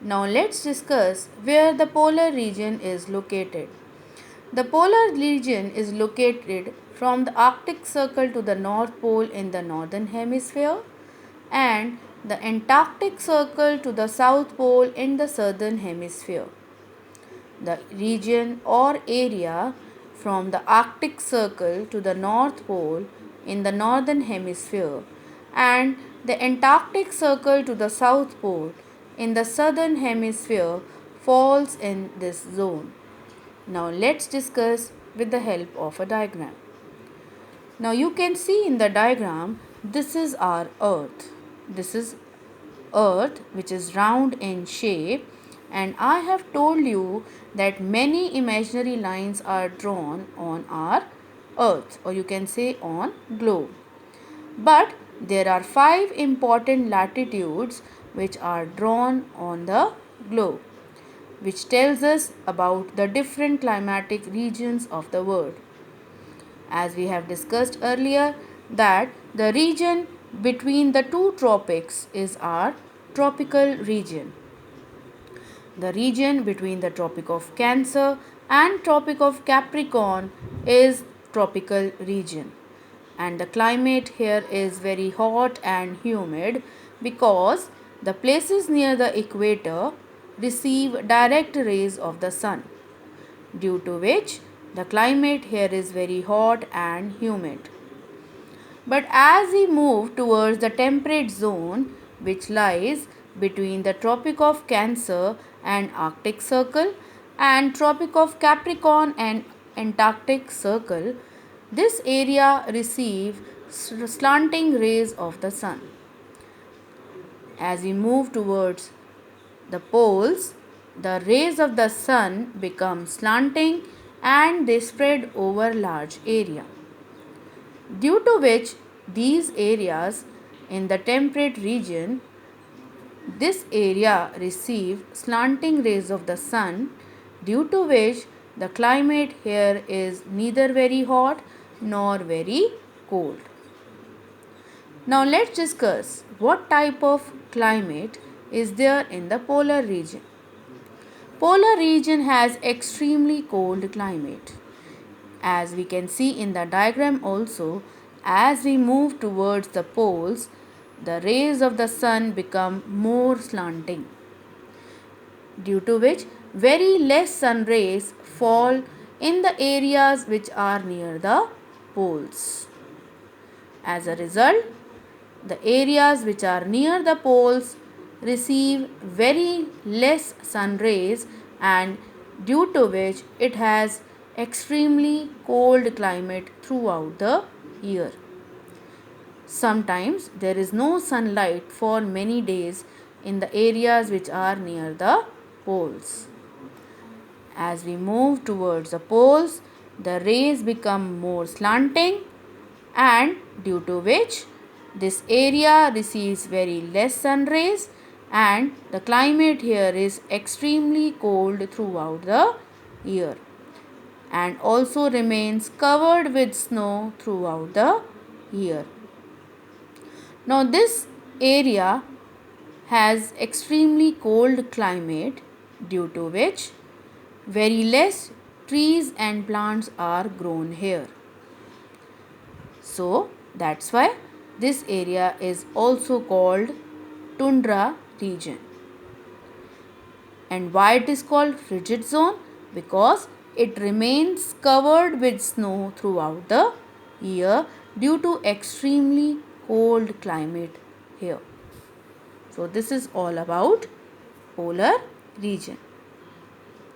Now let's discuss where the polar region is located. The polar region is located from the Arctic Circle to the North Pole in the northern hemisphere and the Antarctic Circle to the South Pole in the southern hemisphere. The region or area from the Arctic Circle to the North Pole in the northern hemisphere and the Antarctic Circle to the South Pole in the southern hemisphere falls in this zone. Now let's discuss with the help of a diagram. Now you can see in the diagram, this is our earth. This is earth which is round in shape, and I have told you that many imaginary lines are drawn on our earth, or you can say on globe. But there are 5 important latitudes which are drawn on the globe, which tells us about the different climatic regions of the world. As we have discussed earlier, that the region between the two tropics is our tropical region. The region between the Tropic of Cancer and Tropic of Capricorn is tropical region, and the climate here is very hot and humid because the places near the equator receive direct rays of the sun, due to which the climate here is very hot and humid. But as we move towards the temperate zone, which lies between the Tropic of Cancer and Arctic Circle and Tropic of Capricorn and Antarctic Circle, this area receives slanting rays of the sun. As we move towards the poles, the rays of the sun become slanting and they spread over large area, due to which these areas in the temperate region, this area receive slanting rays of the sun, due to which the climate here is neither very hot nor very cold. Now let's discuss what type of climate is there in the polar region. Polar region has extremely cold climate. As we can see in the diagram also, as we move towards the poles, the rays of the sun become more slanting, due to which very less sun rays fall in the areas which are near the poles. As a result, the areas which are near the poles receive very less sun rays, and due to which it has extremely cold climate throughout the year. Sometimes there is no sunlight for many days in the areas which are near the poles. As we move towards the poles, the rays become more slanting, and due to which this area receives very less sun rays, and the climate here is extremely cold throughout the year and also remains covered with snow throughout the year. Now this area has extremely cold climate, due to which very less trees and plants are grown here. So that's why this area is also called tundra region. And why it is called frigid zone? Because it remains covered with snow throughout the year due to extremely cold climate here. So this is all about polar region.